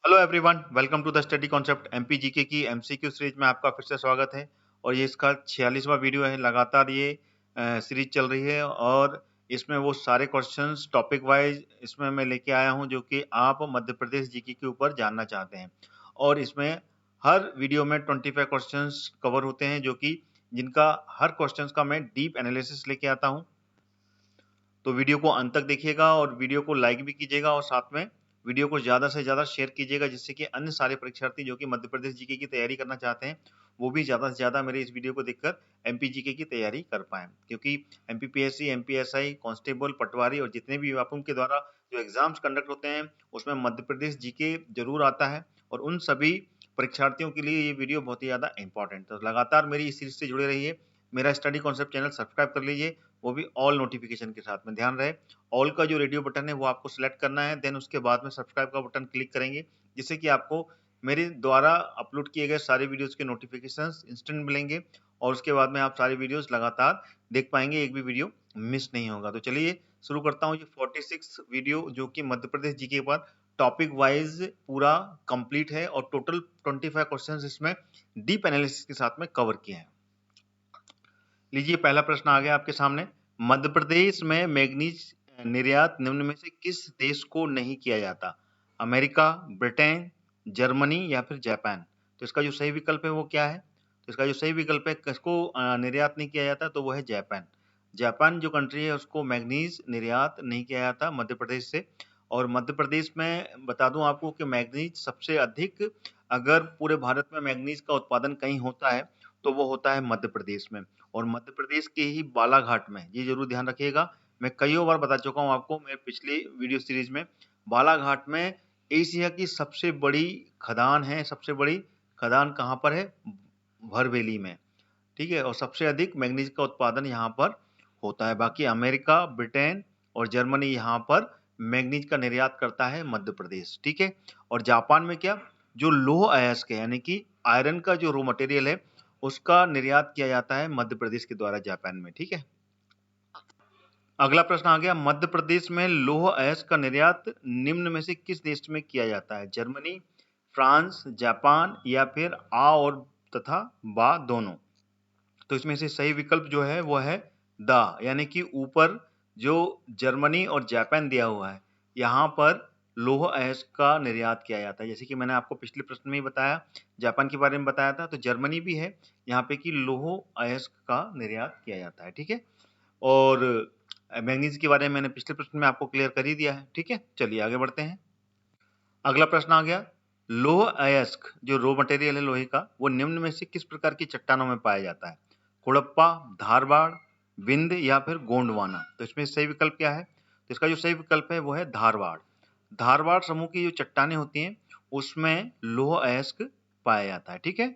Hello everyone, welcome to the study concept MPGK की MCQ series में आपका फिर से स्वागत है। और ये इसका 46वां वीडियो है। लगातार ये सीरीज चल रही है और इसमें वो सारे क्वेश्चंस टॉपिक वाइज इसमें मैं लेके आया हूं जो कि आप मध्य प्रदेश जीके के ऊपर जानना चाहते हैं। और इसमें हर वीडियो में 25 क्वेश्चंस कवर होते हैं जो कि जिनका हर क्वेश्चंस का मैं डीप एनालिसिस लेके आता हूँ। तो वीडियो को अंत तक देखिएगा और वीडियो को लाइक भी कीजिएगा और साथ में वीडियो को ज़्यादा से ज़्यादा शेयर कीजिएगा, जिससे कि अन्य सारे परीक्षार्थी जो कि मध्य प्रदेश जीके की तैयारी करना चाहते हैं वो भी ज़्यादा से ज़्यादा मेरे इस वीडियो को देखकर एमपी जीके की तैयारी कर पाएँ। क्योंकि एमपीपीएससी, एमपीएसआई, कांस्टेबल, पटवारी और जितने भी विभागों के द्वारा जो एग्जाम्स कंडक्ट होते हैं उसमें मध्य प्रदेश जीके जरूर आता है। और उन सभी परीक्षार्थियों के लिए ये वीडियो बहुत ही ज़्यादा इंपॉर्टेंट है। तो लगातार मेरी इस सीरीज से जुड़े रहिए। मेरा स्टडी कॉन्सेप्ट चैनल सब्सक्राइब कर लीजिए, वो भी ऑल नोटिफिकेशन के साथ में। ध्यान रहे, ऑल का जो रेडियो बटन है वो आपको सिलेक्ट करना है, देन उसके बाद में सब्सक्राइब का बटन क्लिक करेंगे, जिससे कि आपको मेरे द्वारा अपलोड किए गए सारे वीडियोस के नोटिफिकेशंस इंस्टेंट मिलेंगे और उसके बाद में आप सारे वीडियोस लगातार देख पाएंगे, एक भी वीडियो मिस नहीं होगा। तो चलिए शुरू करता हूँ। ये 46 वीडियो जो कि मध्य प्रदेश जी के बाद टॉपिक वाइज पूरा कंप्लीट है और टोटल 25 क्वेश्चंस इसमें डीप एनालिसिस के साथ में कवर किए हैं। लीजिए, पहला प्रश्न आ गया आपके सामने। मध्य प्रदेश में मैग्नीज निर्यात निम्न में से किस देश को नहीं किया जाता? अमेरिका, ब्रिटेन, जर्मनी या फिर जापान? तो इसका जो सही विकल्प है वो क्या है? तो इसका जो सही विकल्प है, किसको निर्यात नहीं किया जाता, तो वो है जापान। जापान जो कंट्री है उसको मैग्नीज निर्यात नहीं किया जाता मध्य प्रदेश से। और मध्य प्रदेश में बता दूं आपको कि मैग्नीज सबसे अधिक, अगर पूरे भारत में मैग्नीज का उत्पादन कहीं होता है तो वो होता है मध्य प्रदेश में। और मध्य प्रदेश के ही बालाघाट में, ये जरूर ध्यान रखिएगा, मैं कईयों बार बता चुका हूँ आपको मेरे पिछली वीडियो सीरीज में, बालाघाट में एशिया की सबसे बड़ी खदान है। सबसे बड़ी खदान कहाँ पर है? भरवेली में। ठीक है, और सबसे अधिक मैग्नीज का उत्पादन यहाँ पर होता है। बाकी अमेरिका, ब्रिटेन और जर्मनी यहाँ पर मैग्नीज का निर्यात करता है मध्य प्रदेश। ठीक है, और जापान में क्या, जो लौह अयस्क है यानी कि आयरन का जो रॉ मटेरियल है उसका निर्यात किया जाता है मध्य प्रदेश के द्वारा जापान में। ठीक है, अगला प्रश्न आ गया। मध्य प्रदेश में लौह अयस्क का निर्यात निम्न में से किस देश में किया जाता है? जर्मनी, फ्रांस, जापान या फिर आ और तथा बा दोनों? तो इसमें से सही विकल्प जो है वो है द, यानी कि ऊपर जो जर्मनी और जापान दिया हुआ है, यहाँ पर लौह अयस्क का निर्यात किया जाता है। जैसे कि मैंने आपको पिछले प्रश्न में ही बताया, जापान के बारे में बताया था, तो जर्मनी भी है यहाँ पे कि लौह अयस्क का निर्यात किया जाता है। ठीक है, और मैग्नीज के बारे में मैंने पिछले प्रश्न में आपको क्लियर कर ही दिया है। ठीक है, चलिए आगे बढ़ते हैं। अगला प्रश्न आ गया। लौह अयस्क जो रॉ मटेरियल है लोहे का, वो निम्न में से किस प्रकार की चट्टानों में पाया जाता है? कुड़प्पा, धारवाड़, विंध्य या फिर गोंडवाना? तो इसमें सही विकल्प क्या है? तो इसका जो सही विकल्प है वो है धारवाड़। धारवाड़ समूह की जो चट्टानें होती हैं उसमें लौह अयस्क पाया जाता है। ठीक है,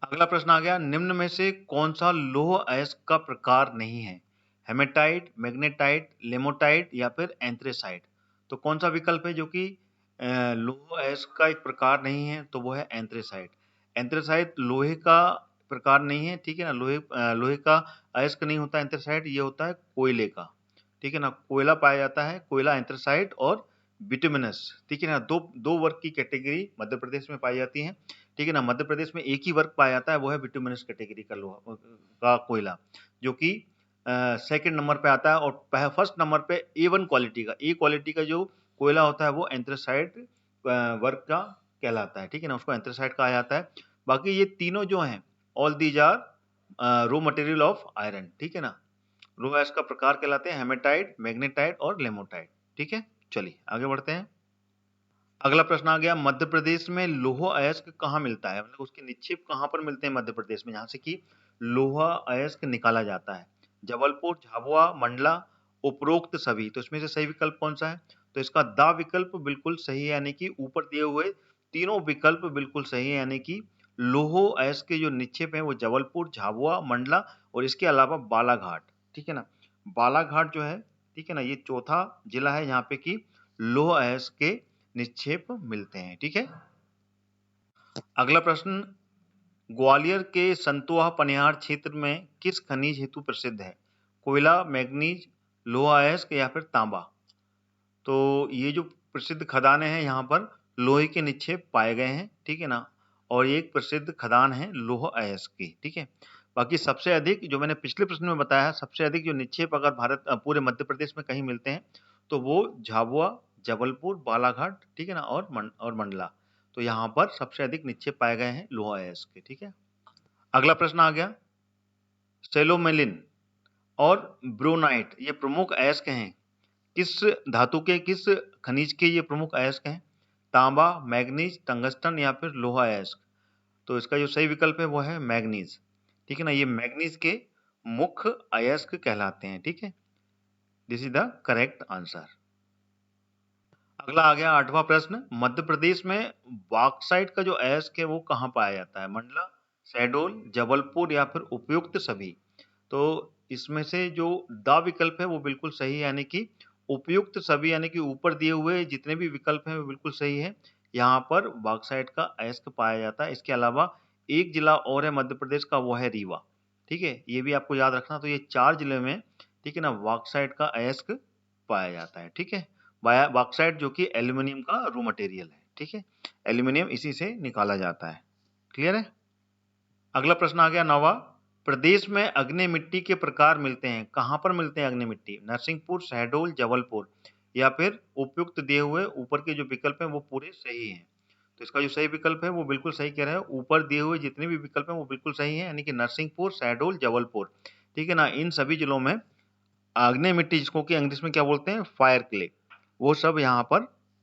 अगला प्रश्न आ गया। निम्न में से कौन सा लौह अयस्क का प्रकार नहीं है? हेमेटाइट, मैग्नेटाइट, लेमोटाइट या फिर एंथ्रेसाइट? तो कौन सा विकल्प है जो कि लौह अयस्क का एक प्रकार नहीं है? तो वो है एंथ्रेसाइट। एंथ्रेसाइट लोहे का प्रकार नहीं है। ठीक है ना, लोहे का अयस्क नहीं होता एंथ्रेसाइट, ये होता है कोयले का। ठीक है ना, कोयला पाया जाता है, कोयला एंथ्रेसाइट और बिटुमिनस। ठीक है ना, दो दो वर्ग की कैटेगरी मध्य प्रदेश में पाई जाती है। ठीक है ना, मध्य प्रदेश में एक ही वर्ग पाया जाता है, वो है बिटुमिनस कैटेगरी का लोहा का कोयला, जो कि सेकंड नंबर पे आता है। और फर्स्ट नंबर पे ए क्वालिटी का जो कोयला होता है वो एंथ्रेसाइट वर्ग का कहलाता है। ठीक है ना, उसको एंथ्रेसाइट कहा जाता है। बाकी ये तीनों जो हैं, all these are raw material of iron. ठीक है ना, रो अयस्क का प्रकार कहलाते हैं हेमेटाइट, मैग्नेटाइट और लेमोटाइट। ठीक है, चलिए आगे बढ़ते हैं। अगला प्रश्न आ गया। मध्य प्रदेश में लौह अयस्क कहाँ मिलता है? मतलब उसके निक्षेप कहाँ पर मिलते हैं मध्य प्रदेश में, जहाँ से कि लौह अयस्क निकाला जाता है? जबलपुर, झाबुआ, मंडला, उपरोक्त सभी? तो इसमें से सही विकल्प कौन सा है? तो इसका द विकल्प बिल्कुल सही है, यानी कि ऊपर दिए हुए तीनों विकल्प बिल्कुल सही है, यानी कि लौह अयस्क के जो निक्षेप है वो जबलपुर, झाबुआ, मंडला और इसके अलावा बालाघाट। ठीक है ना, बालाघाट जो है, ठीक है ना, ये चौथा जिला है यहाँ पे कि लौह अयस्क के निक्षेप मिलते हैं। ठीक है, अगला प्रश्न। ग्वालियर के संतोहा पनिहार क्षेत्र में किस खनिज हेतु प्रसिद्ध है? कोयला, मैग्नीज, लोहा अयस्क या फिर तांबा? तो ये जो प्रसिद्ध खदानें हैं, यहाँ पर लोहे के निक्षेप पाए गए हैं, ठीक है ना। और ये एक प्रसिद्ध खदान है लौह अयस्क की, ठीक है। बाकी सबसे अधिक जो मैंने पिछले प्रश्न में बताया, सबसे अधिक जो निक्षेप अगर पूरे मध्य प्रदेश में कहीं मिलते हैं तो वो झाबुआ, जबलपुर, बालाघाट, ठीक है ना, और मंडला। तो यहाँ पर सबसे अधिक निक्षेप पाए गए हैं लौह अयस्क के, ठीक है। अगला प्रश्न आ गया, सेलोमेलिन और ब्रोनाइट ये प्रमुख अयस्क हैं, किस धातु के, किस खनिज के ये प्रमुख अयस्क हैं? तांबा, मैग्नीज, टंगस्टन या फिर लोहा अयस्क? तो इसका जो सही विकल्प है वो है मैग्नीज, ठीक है ना। ये मैग्नीज के मुख्य अयस्क कहलाते हैं, ठीक है। This is the correct answer. अगला आ गया 8वां प्रश्न, मध्य प्रदेश में बॉक्साइट का जो अयस्क है वो कहाँ पाया जाता है? मंडला, शहडोल, जबलपुर या फिर उपयुक्त सभी? तो इसमें से जो द विकल्प है वो बिल्कुल सही है, यानी कि उपयुक्त सभी, यानी कि ऊपर दिए हुए जितने भी विकल्प हैं वो बिल्कुल सही है। यहाँ पर बॉक्साइट का अयस्क पाया जाता है। इसके अलावा एक जिला और है मध्य प्रदेश का, वो है रीवा, ठीक है। ये भी आपको याद रखना। तो ये 4 जिले में, ठीक है ना, बॉक्साइट का अयस्क पाया जाता है, ठीक है। बॉक्साइट जो कि एल्यूमिनियम का रॉ मटेरियल है, ठीक है। एल्यूमिनियम इसी से निकाला जाता है। क्लियर है? अगला प्रश्न आ गया 9वां, प्रदेश में अग्नि मिट्टी के प्रकार मिलते हैं, कहां पर मिलते हैं अग्नि मिट्टी? नरसिंहपुर, शहडोल, जबलपुर या फिर उपयुक्त दिए हुए ऊपर के जो विकल्प हैं वो पूरे सही हैं। तो इसका जो सही विकल्प है वो बिल्कुल सही कह रहे हैं। ऊपर दिए हुए जितने भी विकल्प हैं वो बिल्कुल सही है, यानी कि नरसिंहपुर, शहडोल, जबलपुर, ठीक है ना। इन सभी जिलों में आग्नेय मिट्टी, जिसको कि इंग्लिश में क्या बोलते हैं, फायर क्ले, वो सब यहाँ पर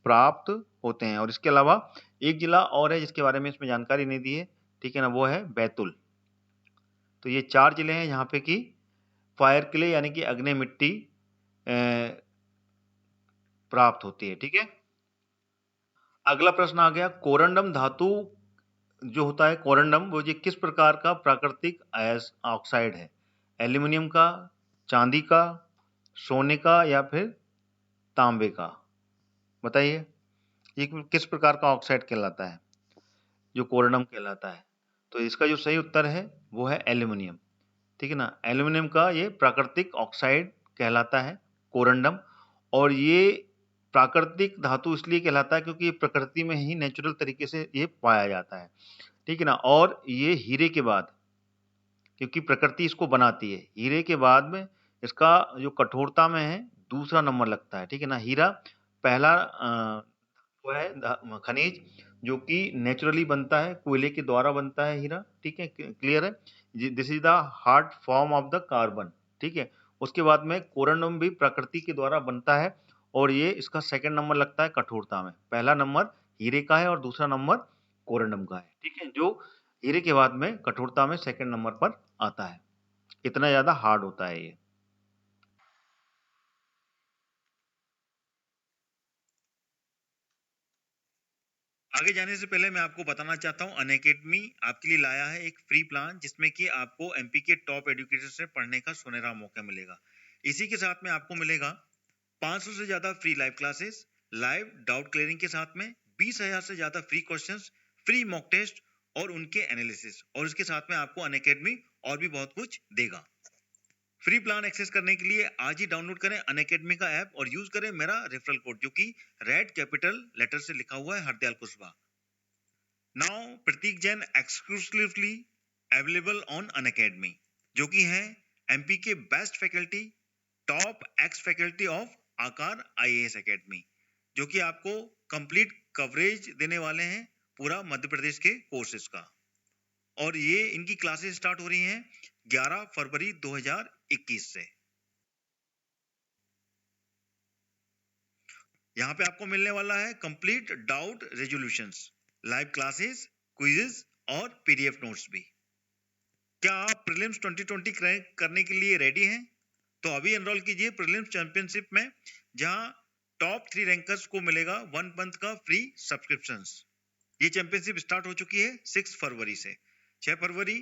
प्राप्त होते हैं। और इसके अलावा एक जिला और है जिसके बारे में इसमें जानकारी नहीं दी है, ठीक है ना, वो है बैतूल। तो ये 4 जिले हैं यहाँ पे कि फायर क्ले यानी कि अग्नि मिट्टी प्राप्त होती है, ठीक है। अगला प्रश्न आ गया, कोरंडम धातु जो होता है कोरंडम, वो ये किस प्रकार का प्राकृतिक ऑक्साइड है? एल्यूमिनियम का, चांदी का, सोने का या फिर तांबे का? बताइए, ये किस प्रकार का ऑक्साइड कहलाता है जो कोरंडम कहलाता है? तो इसका जो सही उत्तर है वो है एल्यूमिनियम, ठीक है ना। एल्यूमिनियम का ये प्राकृतिक ऑक्साइड कहलाता है कोरंडम। और ये प्राकृतिक धातु इसलिए कहलाता है क्योंकि ये प्रकृति में ही नेचुरल तरीके से ये पाया जाता है, ठीक है ना। और ये हीरे के बाद, क्योंकि प्रकृति इसको बनाती है, हीरे के बाद में इसका जो कठोरता में है दूसरा नंबर लगता है, ठीक है ना। हीरा पहला वो है खनिज जो कि नेचुरली बनता है, कोयले के द्वारा बनता है हीरा, ठीक है। क्लियर है? This is the hard form of the carbon, ठीक है। उसके बाद में कोरंडम भी प्रकृति के द्वारा बनता है और ये इसका सेकंड नंबर लगता है कठोरता में। पहला नंबर हीरे का है और दूसरा नंबर कोरंडम का है, ठीक है। जो हीरे के बाद में कठोरता में सेकंड नंबर पर आता है, इतना ज्यादा हार्ड होता है ये। आगे जाने से पहले मैं आपको बताना चाहता हूं, अनअकैडमी आपके लिए लाया है एक फ्री प्लान जिसमें कि आपको एमपी के टॉप एजुकेटर से पढ़ने का सुनहरा मौका मिलेगा। इसी के साथ में आपको मिलेगा 500 से ज्यादा free live classes, live doubt clearing के साथ में 20,000 से ज्यादा free questions, free mock test और उनके एनालिसिस। और इसके साथ में आपको अनअकैडमी और भी बहुत कुछ देगा। फ्री प्लान एक्सेस करने के लिए आज ही डाउनलोड करें अनअकैडमी का ऐप और यूज करें मेरा रेफरल कोड जो कि रेड कैपिटल लेटर से लिखा हुआ है, Hardayal Kushwaha. Now Prateek Jain exclusively available on Unacademy, जो कि है एमपी के best faculty, top ex faculty of Aakar IAS academy, जो कि आपको कंप्लीट कवरेज देने वाले हैं पूरा मध्य प्रदेश के कोर्सेज का। और ये इनकी क्लासेस स्टार्ट हो रही हैं 11 फरवरी 2021 से। यहाँ पे आपको मिलने वाला है complete doubt resolutions, live classes, quizzes और पीडीएफ नोट्स भी। क्या आप प्रीलिम्स 2020 क्रैक करने के लिए रेडी हैं? तो अभी एनरोल कीजिए प्रीलिम्स चैंपियनशिप में, जहां टॉप 3 रैंकर्स को मिलेगा 1 मंथ का फ्री सब्सक्रिप्शंस। ये चैंपियनशिप स्टार्ट हो चुकी है 6 फरवरी से। 6 फरवरी,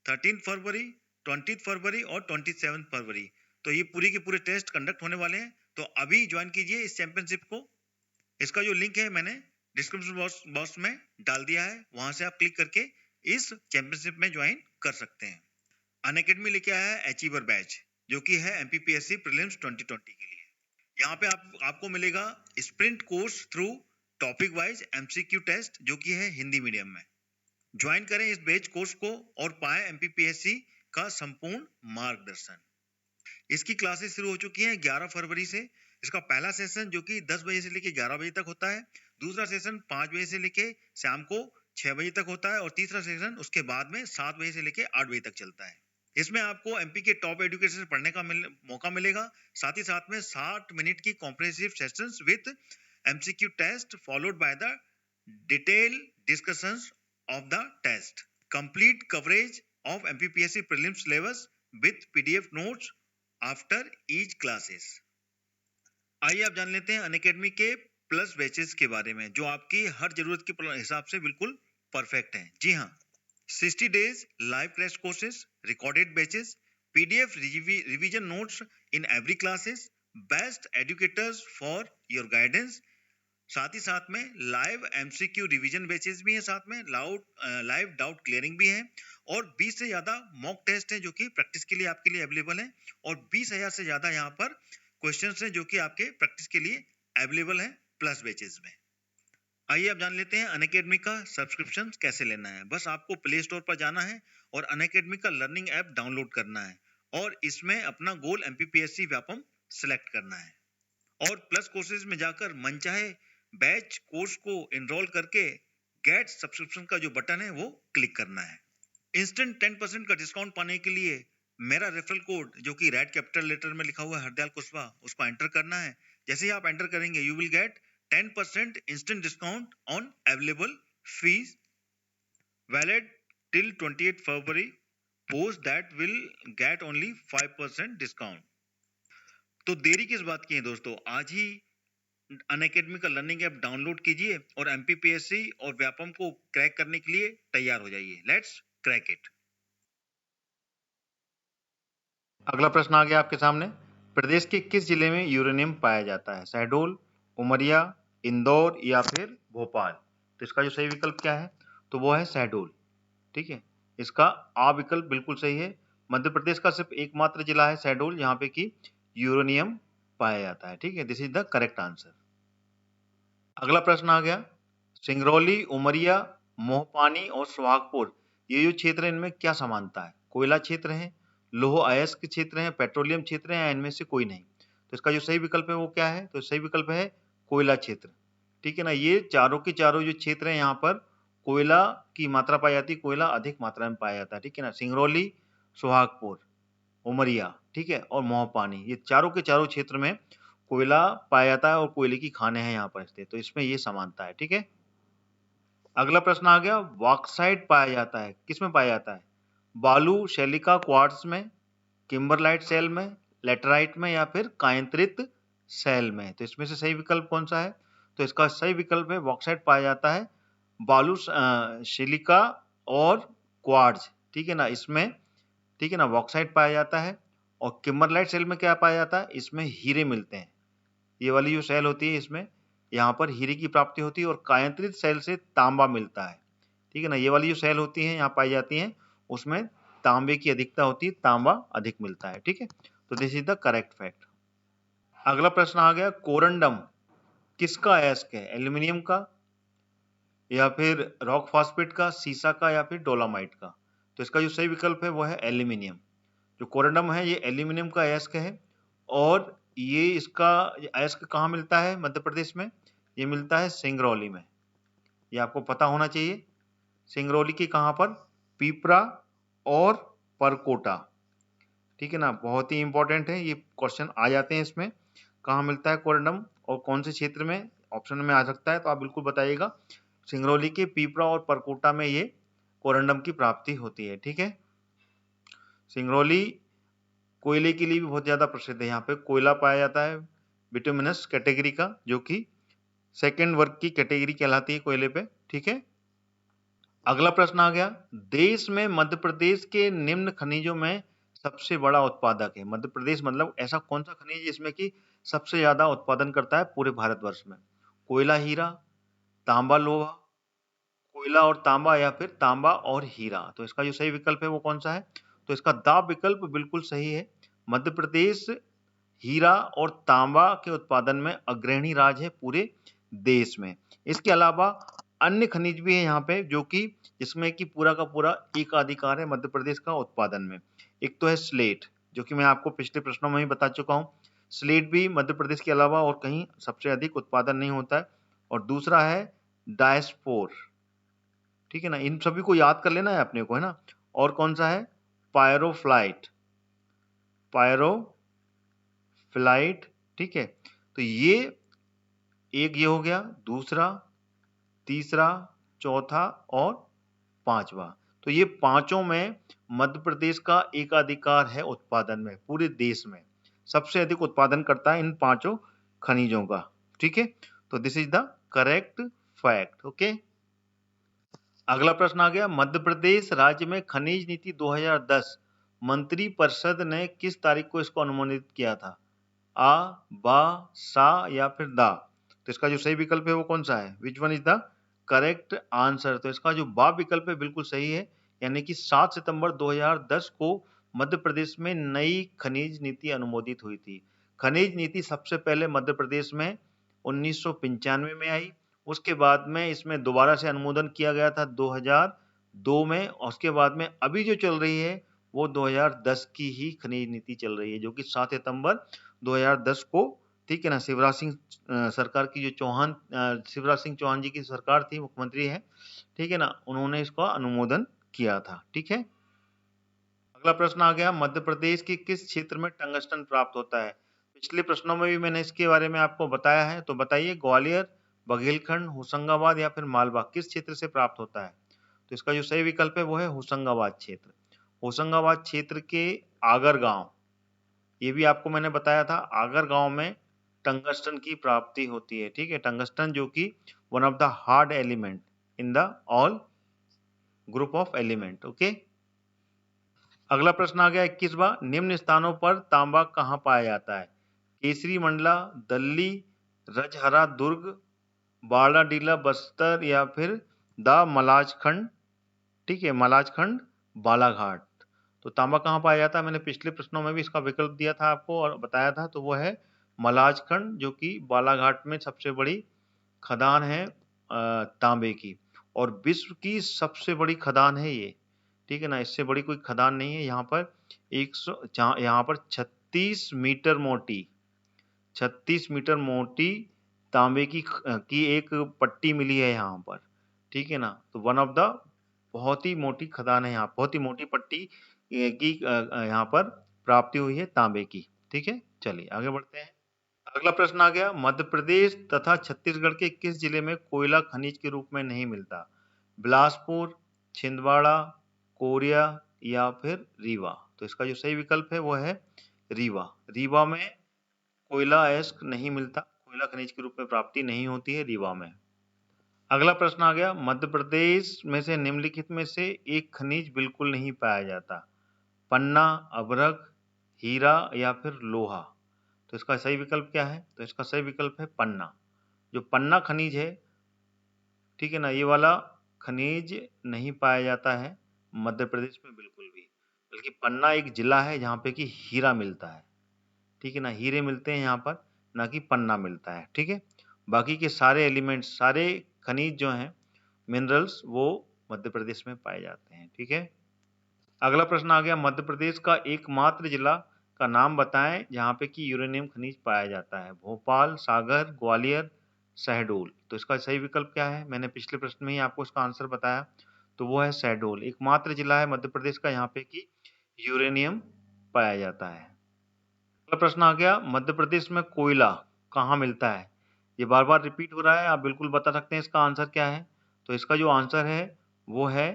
13 फरवरी, 20 फरवरी और 27 फरवरी, तो ये पूरी के पूरे टेस्ट कंडक्ट होने वाले हैं। तो अभी ज्वाइन कीजिए इस चैंपियनशिप को। इसका जो लिंक है मैंने डिस्क्रिप्शन बॉक्स में डाल दिया है, वहां से आप क्लिक करके इस चैंपियनशिप में ज्वाइन कर सकते हैं। अनअकैडमी लेके आया है अचीवर बैच, जो कि है एमपीपीएससी प्रीलिम्स 2020 के लिए। यहाँ पे आपको मिलेगा sprint course through topic wise MCQ test, जो कि है हिंदी मीडियम में। ज्वाइन करें इस बैच कोर्स को और पाएं एमपीपीएससी का संपूर्ण मार्गदर्शन। इसकी क्लासेस शुरू हो चुकी हैं 11 फरवरी से। इसका पहला सेशन जो कि 10 बजे से लेके 11 बजे तक होता है, दूसरा सेशन 5 बजे से लेके शाम को 6 बजे तक होता है और तीसरा सेशन उसके बाद में 7 बजे से लेके 8 बजे तक चलता है। इसमें आपको एमपी के टॉप एजुकेशन पढ़ने का मौका मिलेगा, साथ ही साथ में 60 मिनट की comprehensive sessions with MCQ test followed by the detail discussions of the test, complete coverage of MPPSC prelims syllabus with PDF notes after each classes। आइए आप जान लेते हैं अनअकैडमी के प्लस बैचेस के बारे में, जो आपकी हर जरूरत के हिसाब से बिल्कुल परफेक्ट हैं। जी हाँ, 60 days live crash courses, recorded batches, PDF revision notes in every classes, best educators for your guidance, साथ ही साथ में लाइव एमसीक्यू रिवीजन बैचेस भी हैं, साथ में लाइव डाउट क्लियरिंग भी है और 20 से ज्यादा मॉक टेस्ट हैं जो कि प्रैक्टिस के लिए आपके लिए अवेलेबल हैं और 20,000 से ज्यादा यहाँ पर क्वेश्चंस हैं जो कि आपके प्रैक्टिस के लिए अवेलेबल हैं प्लस बैचेस में। आइए अब जान लेते हैं अनअकैडमी का सब्सक्रिप्शन कैसे लेना है। बस आपको प्ले स्टोर पर जाना है और अनअकैडमी का लर्निंग ऐप डाउनलोड करना है और इसमें अपना गोल एमपीपीएससी व्यापम सिलेक्ट करना है और प्लस कोर्सेज में जाकर मनचाहे बैच कोर्स को एनरोल करके गेट सब्सक्रिप्शन का जो बटन है वो क्लिक करना है। इंस्टेंट 10% का डिस्काउंट पाने के लिए मेरा रेफरल कोड जो कि रेड कैपिटल लेटर में लिखा हुआ है हरदयाल कुशवाहा, उसको एंटर करना है। जैसे ही आप एंटर करेंगे you will get 10% instant discount on available fees valid till 28 February, post that will get only 5% discount. तो देरी किस बात की है दोस्तों, आज ही अनअकैडमी का लर्निंग ऐप डाउनलोड कीजिए और एमपीपीएससी और व्यापम को क्रैक करने के लिए तैयार हो जाइए। Let's crack it. अगला प्रश्न आ गया आपके सामने, प्रदेश के किस जिले में यूरेनियम पाया जाता है? शहडोल, उमरिया, इंदौर या फिर भोपाल? तो इसका जो सही विकल्प क्या है, तो वो है शहडोल। ठीक है, इसका आ विकल्प बिल्कुल सही है। मध्य प्रदेश का सिर्फ एकमात्र जिला है शहडोल जहां पे कि यूरेनियम पाया जाता है। ठीक है, this is the correct answer. अगला प्रश्न आ गया, सिंगरौली, उमरिया, मोहपानी और सुहागपुर, ये जो क्षेत्र है इनमें क्या समानता है? कोयला क्षेत्र है, लौह अयस्क क्षेत्र है, पेट्रोलियम क्षेत्र है या इनमें से कोई नहीं? तो इसका जो सही विकल्प है वो क्या है, तो सही विकल्प है कोयला क्षेत्र। ठीक है ना, ये चारों के चारों जो क्षेत्र है यहाँ पर कोयला की मात्रा पाई जाती है, कोयला अधिक मात्रा में पाया जाता है। ठीक है ना, सिंगरौली, सुहागपुर, उमरिया, ठीक है, और मोहपानी, ये चारों के चारों क्षेत्र में कोयला पाया जाता है और कोयले की खानें हैं यहाँ पर स्थित, तो इसमें ये समानता है। ठीक है, अगला प्रश्न आ गया, बॉक्साइट पाया जाता है किसमें पाया जाता है? बालू शैलिका क्वार्ट्ज में, किम्बरलाइट सेल में, लेटराइट में या फिर कायंत्रित सेल में? तो इसमें से सही विकल्प कौन सा है? तो इसका सही विकल्प है बॉक्साइट पाया जाता है बालू सिलिका और क्वार्ट्ज। ठीक है ना, इसमें ठीक है ना बॉक्साइट पाया जाता है। और किम्बरलाइट सेल में क्या पाया जाता है? इसमें हीरे मिलते हैं, ये वाली जो सेल होती है इसमें यहाँ पर हीरे की प्राप्ति होती है और कायंत्रित सेल से तांबा मिलता है। ठीक है ना, ये वाली जो सेल होती है यहाँ पाई जाती हैं उसमें तांबे की अधिकता होती है, तांबा अधिक मिलता है। ठीक है, तो this is the correct fact. अगला प्रश्न आ गया, कोरंडम किसका अयस्क है? एल्यूमिनियम का या फिर रॉक फॉस्फेट का, सीसा का या फिर डोलामाइट का? तो इसका जो सही विकल्प है वो है एल्यूमिनियम। जो कोरंडम है ये एल्यूमिनियम का अयस्क है और ये इसका अयस्क कहाँ मिलता है मध्य प्रदेश में? ये मिलता है सिंगरौली में, ये आपको पता होना चाहिए। सिंगरौली की कहाँ पर? पीपरा और परकोटा। ठीक है ना, बहुत ही इंपॉर्टेंट है, ये क्वेश्चन आ जाते हैं इसमें, कहाँ मिलता है कोरंडम और कौन से क्षेत्र में, ऑप्शन में आ सकता है, तो आप बिल्कुल बताइएगा। सिंगरौली के पीपरा और परकोटा में ये कोरंडम की प्राप्ति होती है। ठीक है, सिंगरौली कोयले के लिए भी बहुत ज्यादा प्रसिद्ध है, यहाँ पे कोयला पाया जाता है बिटुमिनस कैटेगरी का, जो कि सेकेंड वर्ग की कैटेगरी कहलाती है कोयले पे। ठीक है, अगला प्रश्न आ गया, देश में मध्य प्रदेश के निम्न खनिजों में सबसे बड़ा उत्पादक है? मध्य प्रदेश मतलब ऐसा कौन सा खनिज जिसमें कि सबसे ज्यादा उत्पादन करता है पूरे भारतवर्ष में? कोयला, हीरा, तांबा, लोहा, कोयला और तांबा या फिर तांबा और हीरा? तो इसका जो सही विकल्प है वो कौन सा है? तो इसका दा विकल्प बिल्कुल सही है। मध्य प्रदेश हीरा और तांबा के उत्पादन में अग्रणी राज्य है पूरे देश में। इसके अलावा अन्य खनिज भी है यहाँ पे जो कि जिसमें कि पूरा का पूरा एकाधिकार है मध्य प्रदेश का उत्पादन में। एक तो है स्लेट, जो कि मैं आपको पिछले प्रश्नों में ही बता चुका हूँ। स्लेट भी मध्य प्रदेश के अलावा और कहीं सबसे अधिक उत्पादन नहीं होता है। और दूसरा है डायस्पोर, ठीक है ना, इन सभी को याद कर लेना है अपने को, है ना। और कौन सा है, पायरोफ्लाइट, पायरोफ्लाइट, ठीक है। तो ये एक ये हो गया, दूसरा, तीसरा, चौथा और पांचवा। तो ये पांचों में मध्य प्रदेश का एकाधिकार है उत्पादन में, पूरे देश में सबसे अधिक उत्पादन करता है इन पांचों खनिजों का, ठीक है। तो this is the correct fact, okay. अगला प्रश्न आ गया, मध्य प्रदेश राज्य में खनिज नीति 2010 मंत्री परिषद ने किस तारीख को इसको अनुमोदित किया था? आ, बा, सा या फिर दा? तो इसका जो सही विकल्प है वो कौन सा है? Which one is the correct answer? तो इसका जो बा विकल्प है बिल्कुल सही है, यानी कि 7 सितंबर 2010 को मध्य प्रदेश में नई खनिज नीति अनुमोदित हुई थी। खनिज नीति सबसे पहले मध्य प्रदेश में 1995 में आई, उसके बाद में इसमें दोबारा से अनुमोदन किया गया था 2002 में, और उसके बाद में अभी जो चल रही है वो 2010 की ही खनिज नीति चल रही है, जो कि 7 सितंबर 2010 को, ठीक है ना, शिवराज सिंह सरकार की जो शिवराज सिंह चौहान जी की सरकार थी, मुख्यमंत्री है, ठीक है ना, उन्होंने इसका अनुमोदन किया था, ठीक है। अगला प्रश्न आ गया, मध्य प्रदेश के किस क्षेत्र में टंगस्टन प्राप्त होता है? पिछले प्रश्नों में भी मैंने इसके बारे में आपको बताया है, तो बताइए ग्वालियर, बघेलखंड, होशंगाबाद या फिर मालवा, किस क्षेत्र से प्राप्त होता है? तो इसका जो सही विकल्प है वो है होशंगाबाद क्षेत्र। होशंगाबाद क्षेत्र के आगर गांव, ये भी आपको मैंने बताया था, आगर गांव में टंगस्टन की प्राप्ति होती है, ठीक है। टंगस्टन जो कि one of the hard element in the all group of element, okay. अगला प्रश्न आ गया 21वां, निम्न स्थानों पर तांबा कहाँ पाया जाता है? केसरी मंडला, दल्ली, रजहरा दुर्ग, बाराडीला बस्तर या फिर द मलाजखंड, ठीक है, मलाजखंड बालाघाट। तो तांबा कहाँ पाया जाता है? मैंने पिछले प्रश्नों में भी इसका विकल्प दिया था आपको और बताया था, तो वो है मलाजखंड, जो कि बालाघाट में सबसे बड़ी खदान है तांबे की, और विश्व की सबसे बड़ी खदान है ये, ठीक है ना। इससे बड़ी कोई खदान नहीं है। यहाँ पर 36 मीटर मोटी, 36 मीटर मोटी तांबे की एक पट्टी मिली है यहाँ पर, ठीक है ना। तो वन ऑफ द बहुत ही मोटी खदान है यहाँ, बहुत ही मोटी पट्टी की यहाँ पर प्राप्ति हुई है तांबे की, ठीक है। चलिए आगे बढ़ते हैं। अगला प्रश्न आ गया, मध्य प्रदेश तथा छत्तीसगढ़ के किस जिले में कोयला खनिज के रूप में नहीं मिलता? बिलासपुर, छिंदवाड़ा, कोरिया या फिर रीवा? तो इसका जो सही विकल्प है वो है रीवा। रीवा में कोयला अयस्क नहीं मिलता, कोयला खनिज के रूप में प्राप्ति नहीं होती है रीवा में। अगला प्रश्न आ गया, मध्य प्रदेश में से निम्नलिखित में से एक खनिज बिल्कुल नहीं पाया जाता? पन्ना, अभ्रक, हीरा या फिर लोहा? तो इसका सही विकल्प क्या है? तो इसका सही विकल्प है पन्ना। जो पन्ना खनिज है, ठीक है ना, ये वाला खनिज नहीं पाया जाता है मध्य प्रदेश में बिल्कुल भी, बल्कि पन्ना एक जिला है जहाँ पे कि हीरा मिलता है, ठीक है ना, हीरे मिलते हैं यहाँ पर, ना कि पन्ना मिलता है, ठीक है। बाकी के सारे एलिमेंट्स, सारे खनिज जो हैं, मिनरल्स, वो मध्य प्रदेश में पाए जाते हैं, ठीक है। अगला प्रश्न आ गया, मध्य प्रदेश का एकमात्र जिला का नाम बताएं जहाँ पे कि यूरेनियम खनिज पाया जाता है? भोपाल, सागर, ग्वालियर, शहडोल? तो इसका सही विकल्प क्या है? मैंने पिछले प्रश्न में ही आपको इसका आंसर बताया, तो वो है शहडोल। एकमात्र जिला है मध्य प्रदेश का यहाँ पे कि यूरेनियम पाया जाता है। अगला प्रश्न आ गया, मध्य प्रदेश में कोयला कहाँ मिलता है? ये बार बार रिपीट हो रहा है, आप बिल्कुल बता सकते हैं इसका आंसर क्या है। तो इसका जो आंसर है वो है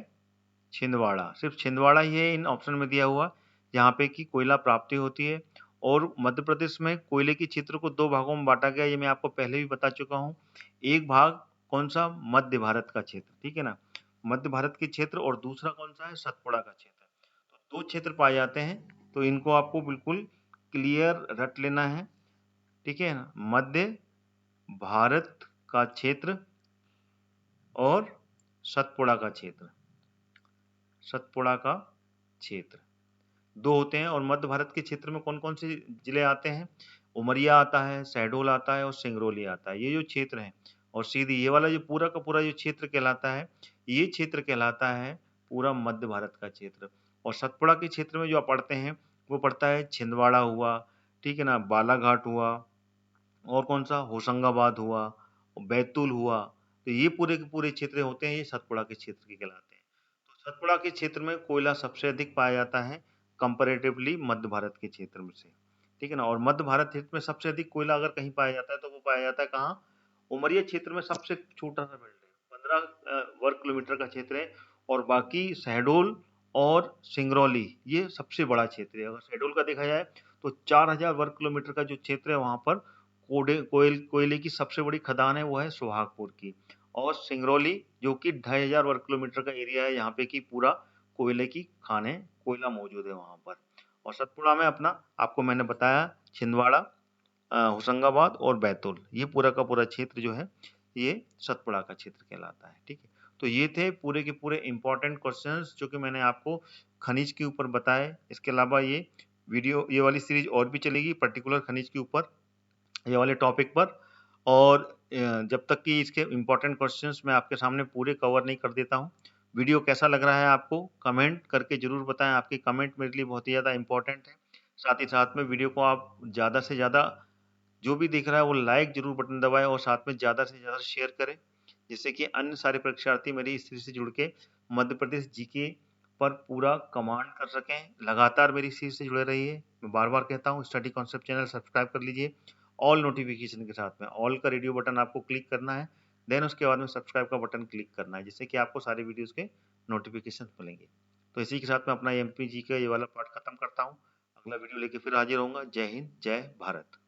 छिंदवाड़ा। सिर्फ छिंदवाड़ा ही है इन ऑप्शन में दिया हुआ जहाँ पे कि कोयला प्राप्ति होती है। और मध्य प्रदेश में कोयले के क्षेत्र को दो भागों में बांटा गया, ये मैं आपको पहले भी बता चुका हूँ। एक भाग कौन सा? मध्य भारत का क्षेत्र, ठीक है ना, मध्य भारत के क्षेत्र, और दूसरा कौन सा है? सतपुड़ा का क्षेत्र। तो दो क्षेत्र पाए जाते हैं, तो इनको आपको बिल्कुल क्लियर रट लेना है, ठीक है ना, मध्य भारत का क्षेत्र और सतपुड़ा का क्षेत्र। सतपुड़ा का क्षेत्र दो होते हैं। और मध्य भारत के क्षेत्र में कौन कौन से जिले आते हैं? उमरिया आता है, शहडोल आता है और सिंगरौली आता है। ये जो क्षेत्र है और सीधी ये वाला जो पूरा का पूरा जो क्षेत्र कहलाता है, ये क्षेत्र कहलाता है पूरा मध्य भारत का क्षेत्र। और सतपुड़ा के क्षेत्र में जो आप पढ़ते हैं वो पड़ता है छिंदवाड़ा हुआ, ठीक है ना, बालाघाट हुआ, और कौन सा होशंगाबाद हुआ, बैतूल हुआ। तो ये पूरे के पूरे क्षेत्र होते हैं, ये सतपुड़ा के क्षेत्र के कहलाते हैं। तो सतपुड़ा के क्षेत्र में कोयला सबसे अधिक पाया जाता है कंपैरेटिवली मध्य भारत के क्षेत्र में से, ठीक है ना। और मध्य भारत क्षेत्र में सबसे अधिक कोयला अगर कहीं पाया जाता है तो वो पाया जाता है कहाँ? उमरिया क्षेत्र में सबसे छोटा सा बेल्ट है, 15 वर्ग किलोमीटर का क्षेत्र है। और बाकी शहडोल और सिंगरौली ये सबसे बड़ा क्षेत्र है। अगर शहडोल का देखा जाए तो 4000 वर्ग किलोमीटर का जो क्षेत्र है वहां पर कोयले की सबसे बड़ी खदान है, वो है सुहागपुर की। और सिंगरौली जो कि 2500 वर्ग किलोमीटर का एरिया है, यहाँ पे की पूरा कोयले की खान है, कोयला मौजूद है वहां पर। और सतपुड़ा में अपना आपको मैंने बताया छिंदवाड़ा, होशंगाबाद और बैतूल, ये पूरा का पूरा क्षेत्र जो है ये सतपुड़ा का क्षेत्र कहलाता है, ठीक है। तो ये थे पूरे के पूरे इंपॉर्टेंट क्वेश्चंस जो कि मैंने आपको खनिज के ऊपर बताए। इसके अलावा ये वाली सीरीज और भी चलेगी पर्टिकुलर खनिज के ऊपर, ये वाले टॉपिक पर। और जब तक कि इसके इम्पोर्टेंट क्वेश्चंस मैं आपके सामने पूरे कवर नहीं कर देता हूँ, वीडियो कैसा लग रहा है आपको कमेंट करके जरूर बताएं। आपके कमेंट मेरे लिए बहुत ही ज़्यादा इंपॉर्टेंट है। साथ ही साथ में वीडियो को आप ज़्यादा से ज़्यादा, जो भी देख रहा है वो लाइक जरूर बटन दबाएं और साथ में ज़्यादा से ज़्यादा शेयर करें, जिससे कि अन्य सारे परीक्षार्थी मेरी इस सीरीज से जुड़ के मध्य प्रदेश जीके पर पूरा कमांड कर सकें। लगातार मेरी सीरीज से जुड़े रहिए। मैं बार बार कहता हूँ, स्टडी कॉन्सेप्ट चैनल सब्सक्राइब कर लीजिए ऑल नोटिफिकेशन के साथ में। ऑल का रेडियो बटन आपको क्लिक करना है, देन उसके बाद में सब्सक्राइब का बटन क्लिक करना है, जिससे कि आपको सारे वीडियोस के नोटिफिकेशन मिलेंगे। तो इसी के साथ में अपना एमपीजी का ये वाला पार्ट खत्म करता हूँ। अगला वीडियो लेके फिर हाजिर होऊंगा। जय हिंद, जय भारत।